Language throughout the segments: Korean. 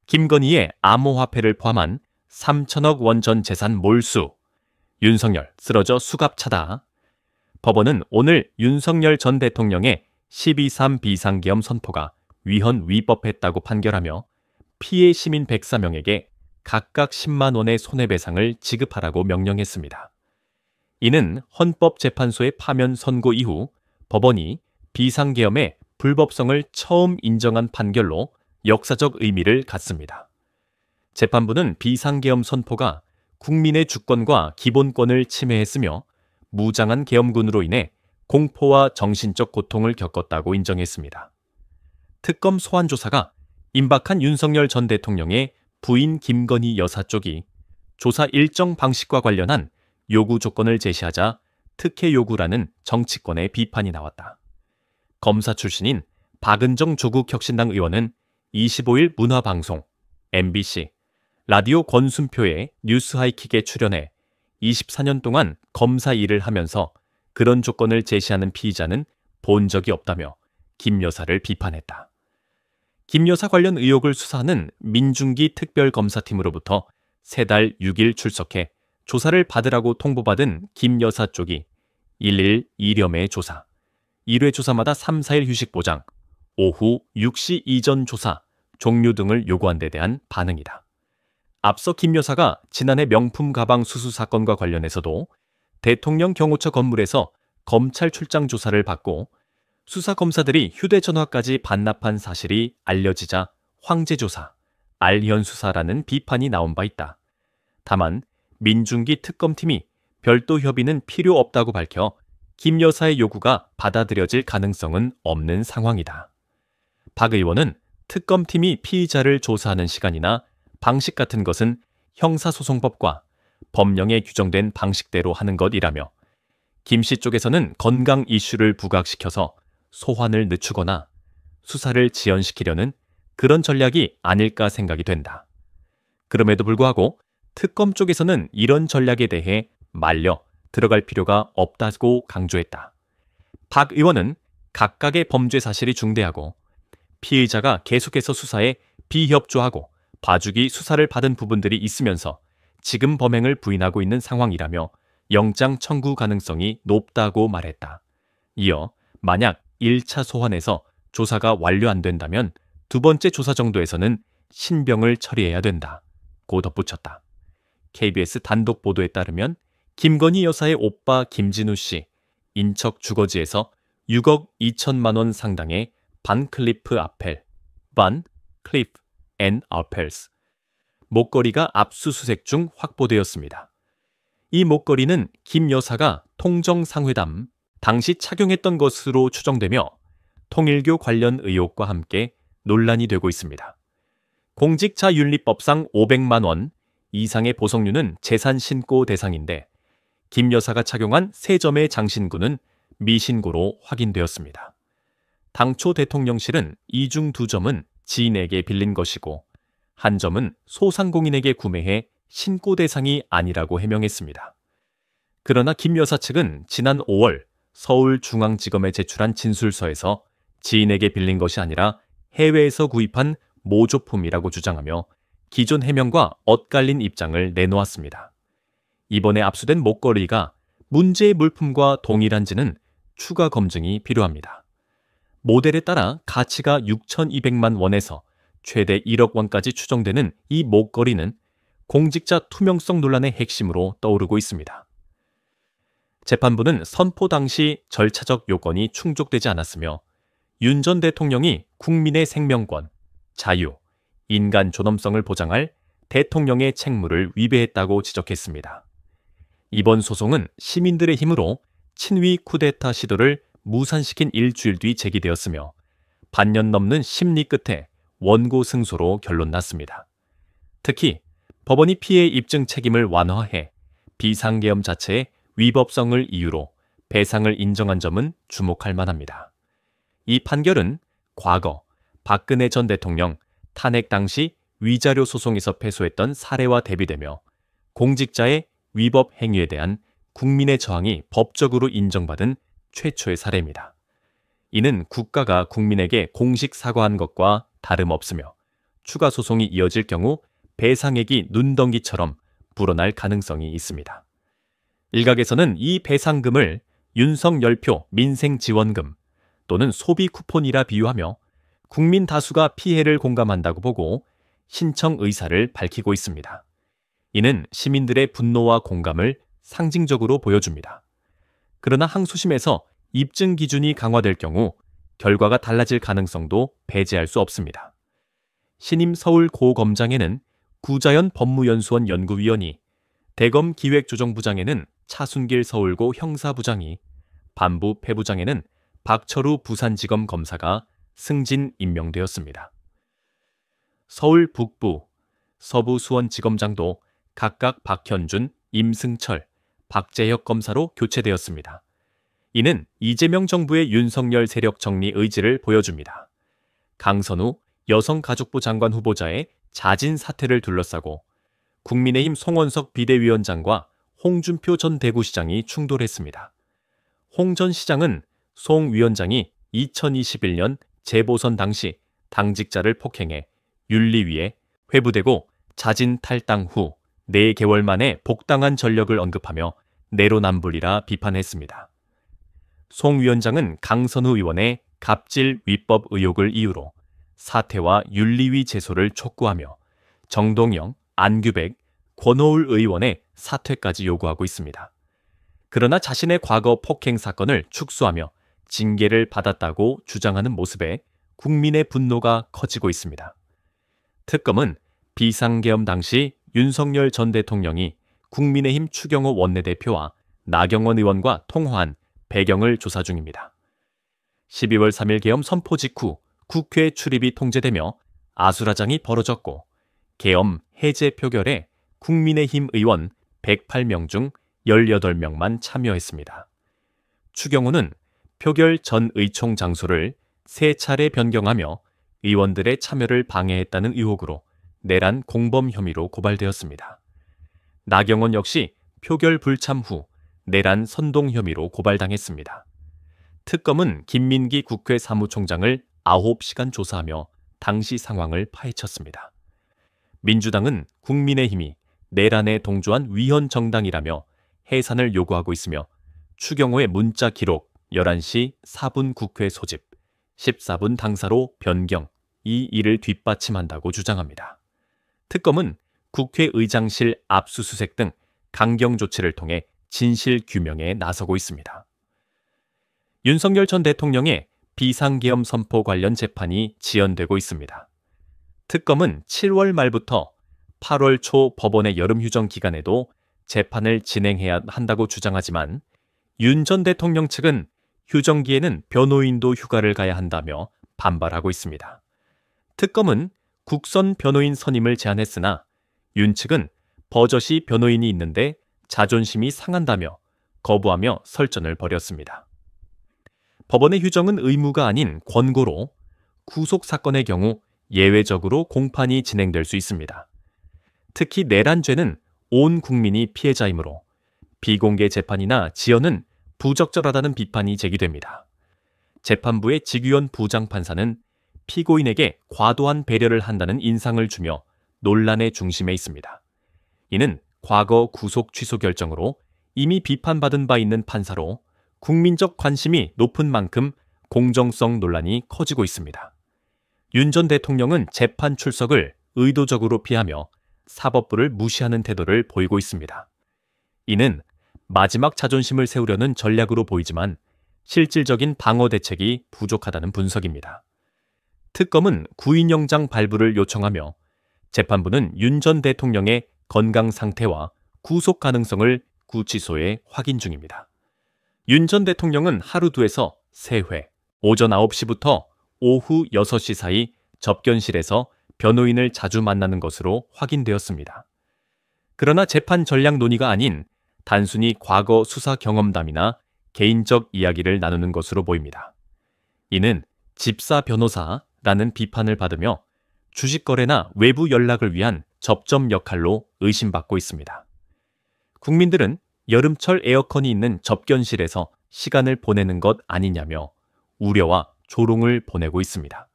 김건희의 암호화폐를 포함한 3천억 원 전 재산 몰수. 윤석열 쓰러져 수갑차다. 법원은 오늘 윤석열 전 대통령의 12.3 비상계엄 선포가 위헌 위법했다고 판결하며 피해 시민 104명에게 각각 10만 원의 손해배상을 지급하라고 명령했습니다. 이는 헌법재판소의 파면 선고 이후 법원이 비상계엄의 불법성을 처음 인정한 판결로 역사적 의미를 갖습니다. 재판부는 비상계엄 선포가 국민의 주권과 기본권을 침해했으며 무장한 계엄군으로 인해 공포와 정신적 고통을 겪었다고 인정했습니다. 특검 소환조사가 임박한 윤석열 전 대통령의 부인 김건희 여사 쪽이 조사 일정 방식과 관련한 요구 조건을 제시하자 특혜 요구라는 정치권의 비판이 나왔다. 검사 출신인 박은정 조국혁신당 의원은 25일 문화방송, MBC, 라디오 권순표의 뉴스 하이킥에 출연해 24년 동안 검사 일을 하면서 그런 조건을 제시하는 피의자는 본 적이 없다며 김 여사를 비판했다. 김 여사 관련 의혹을 수사하는 민중기 특별검사팀으로부터 3달 6일 출석해 조사를 받으라고 통보받은 김 여사 쪽이 1일 2렴의 조사, 1회 조사마다 3, 4일 휴식 보장, 오후 6시 이전 조사, 종료 등을 요구한 데 대한 반응이다. 앞서 김 여사가 지난해 명품 가방 수수 사건과 관련해서도 대통령 경호처 건물에서 검찰 출장 조사를 받고 수사검사들이 휴대전화까지 반납한 사실이 알려지자 황제조사, 알현수사라는 비판이 나온 바 있다. 다만 민중기 특검팀이 별도 협의는 필요 없다고 밝혀 김 여사의 요구가 받아들여질 가능성은 없는 상황이다. 박 의원은 특검팀이 피의자를 조사하는 시간이나 방식 같은 것은 형사소송법과 법령에 규정된 방식대로 하는 것이라며 김 씨 쪽에서는 건강 이슈를 부각시켜서 소환을 늦추거나 수사를 지연시키려는 그런 전략이 아닐까 생각이 된다. 그럼에도 불구하고 특검 쪽에서는 이런 전략에 대해 말려 들어갈 필요가 없다고 강조했다. 박 의원은 각각의 범죄 사실이 중대하고 피의자가 계속해서 수사에 비협조하고 봐주기 수사를 받은 부분들이 있으면서 지금 범행을 부인하고 있는 상황이라며 영장 청구 가능성이 높다고 말했다. 이어 만약 1차 소환에서 조사가 완료 안 된다면 두 번째 조사 정도에서는 신병을 처리해야 된다. 고 덧붙였다. KBS 단독 보도에 따르면 김건희 여사의 오빠 김진우 씨 인척 주거지에서 6억 2천만 원 상당의 반클리프 아펠, 반 클리프 앤 아펠스 목걸이가 압수수색 중 확보되었습니다. 이 목걸이는 김 여사가 통정상회담 당시 착용했던 것으로 추정되며 통일교 관련 의혹과 함께 논란이 되고 있습니다. 공직자윤리법상 500만 원 이상의 보석류는 재산 신고 대상인데 김 여사가 착용한 3점의 장신구는 미신고로 확인되었습니다. 당초 대통령실은 이 중 2점은 지인에게 빌린 것이고 한 점은 소상공인에게 구매해 신고 대상이 아니라고 해명했습니다. 그러나 김 여사 측은 지난 5월 서울중앙지검에 제출한 진술서에서 지인에게 빌린 것이 아니라 해외에서 구입한 모조품이라고 주장하며 기존 해명과 엇갈린 입장을 내놓았습니다. 이번에 압수된 목걸이가 문제의 물품과 동일한지는 추가 검증이 필요합니다. 모델에 따라 가치가 6,200만 원에서 최대 1억 원까지 추정되는 이 목걸이는 공직자 투명성 논란의 핵심으로 떠오르고 있습니다. 재판부는 선포 당시 절차적 요건이 충족되지 않았으며 윤 전 대통령이 국민의 생명권, 자유, 인간 존엄성을 보장할 대통령의 책무를 위배했다고 지적했습니다. 이번 소송은 시민들의 힘으로 친위 쿠데타 시도를 무산시킨 일주일 뒤 제기되었으며 반년 넘는 심리 끝에 원고 승소로 결론 났습니다. 특히 법원이 피해 입증 책임을 완화해 비상계엄 자체의 위법성을 이유로 배상을 인정한 점은 주목할 만합니다. 이 판결은 과거 박근혜 전 대통령 탄핵 당시 위자료 소송에서 패소했던 사례와 대비되며 공직자의 위법 행위에 대한 국민의 저항이 법적으로 인정받은 최초의 사례입니다. 이는 국가가 국민에게 공식 사과한 것과 다름없으며 추가 소송이 이어질 경우 배상액이 눈덩이처럼 불어날 가능성이 있습니다. 일각에서는 이 배상금을 윤석열표 민생지원금 또는 소비 쿠폰이라 비유하며 국민 다수가 피해를 공감한다고 보고 신청 의사를 밝히고 있습니다. 이는 시민들의 분노와 공감을 상징적으로 보여줍니다. 그러나 항소심에서 입증 기준이 강화될 경우 결과가 달라질 가능성도 배제할 수 없습니다. 신임 서울고검장에는 구자연 법무연수원 연구위원이, 대검 기획조정부장에는 차순길 서울고 형사부장이, 반부 패부장에는 박철우 부산지검 검사가 승진 임명되었습니다. 서울 북부, 서부 수원지검장도 각각 박현준, 임승철, 박재혁 검사로 교체되었습니다. 이는 이재명 정부의 윤석열 세력 정리 의지를 보여줍니다. 강선우 여성가족부 장관 후보자의 자진 사퇴를 둘러싸고 국민의힘 송원석 비대위원장과 홍준표 전 대구시장이 충돌했습니다. 홍 전 시장은 송 위원장이 2021년 재보선 당시 당직자를 폭행해 윤리위에 회부되고 자진 탈당 후 4개월 만에 복당한 전력을 언급하며 내로남불이라 비판했습니다. 송 위원장은 강선우 의원의 갑질 위법 의혹을 이유로 사퇴와 윤리위 제소를 촉구하며 정동영, 안규백, 권오울 의원의 사퇴까지 요구하고 있습니다. 그러나 자신의 과거 폭행 사건을 축소하며 징계를 받았다고 주장하는 모습에 국민의 분노가 커지고 있습니다. 특검은 비상계엄 당시 윤석열 전 대통령이 국민의힘 추경호 원내대표와 나경원 의원과 통화한 배경을 조사 중입니다. 12월 3일 계엄 선포 직후 국회 출입이 통제되며 아수라장이 벌어졌고 계엄 해제 표결에 국민의힘 의원 108명 중 18명만 참여했습니다. 추경호는 표결 전 의총 장소를 3차례 변경하며 의원들의 참여를 방해했다는 의혹으로 내란 공범 혐의로 고발되었습니다. 나경원 역시 표결 불참 후 내란 선동 혐의로 고발당했습니다. 특검은 김민기 국회 사무총장을 9시간 조사하며 당시 상황을 파헤쳤습니다. 민주당은 국민의힘이 내란에 동조한 위헌 정당이라며 해산을 요구하고 있으며 추경호의 문자 기록 11시 4분 국회 소집, 14분 당사로 변경, 이 일을 뒷받침한다고 주장합니다. 특검은 국회의장실 압수수색 등 강경 조치를 통해 진실 규명에 나서고 있습니다. 윤석열 전 대통령의 비상계엄 선포 관련 재판이 지연되고 있습니다. 특검은 7월 말부터 8월 초 법원의 여름 휴정 기간에도 재판을 진행해야 한다고 주장하지만 윤 전 대통령 측은 휴정기에는 변호인도 휴가를 가야 한다며 반발하고 있습니다. 특검은 국선 변호인 선임을 제안했으나 윤 측은 버젓이 변호인이 있는데 자존심이 상한다며 거부하며 설전을 벌였습니다. 법원의 휴정은 의무가 아닌 권고로 구속 사건의 경우 예외적으로 공판이 진행될 수 있습니다. 특히 내란죄는 온 국민이 피해자이므로 비공개 재판이나 지연은 부적절하다는 비판이 제기됩니다. 재판부의 직위원 부장판사는 피고인에게 과도한 배려를 한다는 인상을 주며 논란의 중심에 있습니다. 이는 과거 구속 취소 결정으로 이미 비판받은 바 있는 판사로 국민적 관심이 높은 만큼 공정성 논란이 커지고 있습니다. 윤 전 대통령은 재판 출석을 의도적으로 피하며 사법부를 무시하는 태도를 보이고 있습니다. 이는 마지막 자존심을 세우려는 전략으로 보이지만 실질적인 방어 대책이 부족하다는 분석입니다. 특검은 구인영장 발부를 요청하며 재판부는 윤 전 대통령의 건강 상태와 구속 가능성을 구치소에 확인 중입니다. 윤 전 대통령은 하루 2에서 3회, 오전 9시부터 오후 6시 사이 접견실에서 변호인을 자주 만나는 것으로 확인되었습니다. 그러나 재판 전략 논의가 아닌 단순히 과거 수사 경험담이나 개인적 이야기를 나누는 것으로 보입니다. 이는 집사 변호사라는 비판을 받으며 주식거래나 외부 연락을 위한 접점 역할로 의심받고 있습니다. 국민들은 여름철 에어컨이 있는 접견실에서 시간을 보내는 것 아니냐며 우려와 조롱을 보내고 있습니다.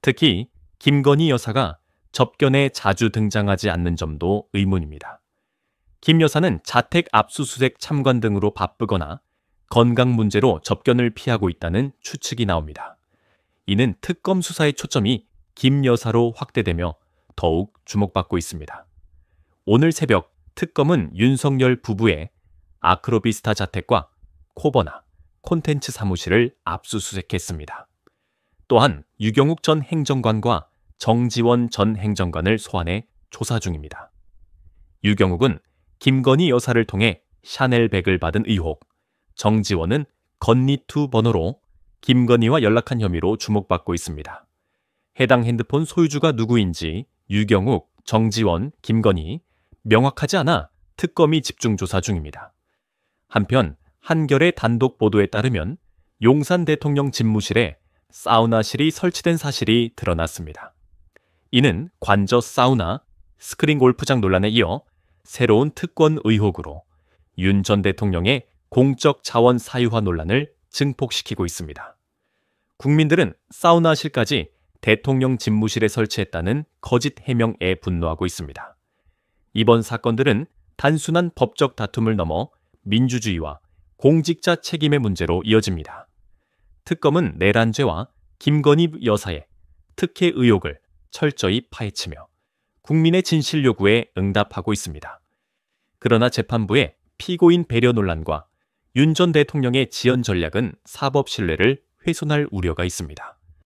특히 김건희 여사가 접견에 자주 등장하지 않는 점도 의문입니다. 김 여사는 자택 압수수색 참관 등으로 바쁘거나 건강 문제로 접견을 피하고 있다는 추측이 나옵니다. 이는 특검 수사의 초점이 김 여사로 확대되며 더욱 주목받고 있습니다. 오늘 새벽 특검은 윤석열 부부의 아크로비스타 자택과 코버나 콘텐츠 사무실을 압수수색했습니다. 또한 유경욱 전 행정관과 정지원 전 행정관을 소환해 조사 중입니다. 유경욱은 김건희 여사를 통해 샤넬백을 받은 의혹, 정지원은 건니투 번호로 김건희와 연락한 혐의로 주목받고 있습니다. 해당 핸드폰 소유주가 누구인지 유경욱, 정지원, 김건희 명확하지 않아 특검이 집중 조사 중입니다. 한편 한겨레 단독 보도에 따르면 용산 대통령 집무실에 사우나실이 설치된 사실이 드러났습니다. 이는 관저 사우나, 스크린 골프장 논란에 이어 새로운 특권 의혹으로 윤 전 대통령의 공적 자원 사유화 논란을 증폭시키고 있습니다. 국민들은 사우나실까지 대통령 집무실에 설치했다는 거짓 해명에 분노하고 있습니다. 이번 사건들은 단순한 법적 다툼을 넘어 민주주의와 공직자 책임의 문제로 이어집니다. 특검은 내란죄와 김건희 여사의 특혜 의혹을 철저히 파헤치며 국민의 진실 요구에 응답하고 있습니다. 그러나 재판부의 피고인 배려 논란과 윤 전 대통령의 지연 전략은 사법 신뢰를 훼손할 우려가 있습니다.